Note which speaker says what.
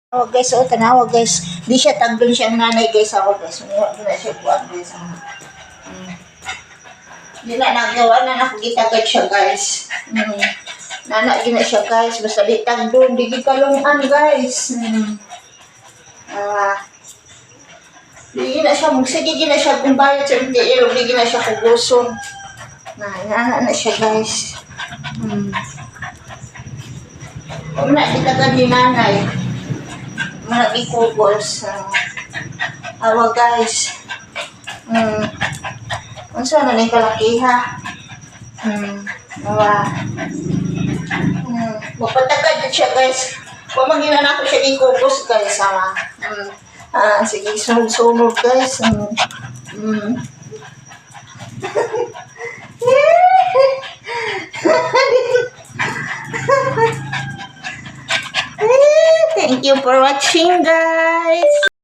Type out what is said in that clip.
Speaker 1: Oh guys, oh tanawa guys. Di siya tagdon siyang nanay guys ako guys. Mayroon na siya buwan guys. Di na nagawa na nakagitagad siya guys. Nana gina siya guys. Basta di tagdon, di kalungan guys. Di na siya, magsige gina siya kung bayad sa hindi ilog, di gina siya kuguson. Na siya guys. Kung na kitagad ni nanay. Mga ikugos. Awa guys. Kung saan na kalakiha. Awa. Mapatagad din siya guys. Kung magina na ako siya ikugos guys. Awa. Sige, sunod-sunod guys. Thank you for watching guys.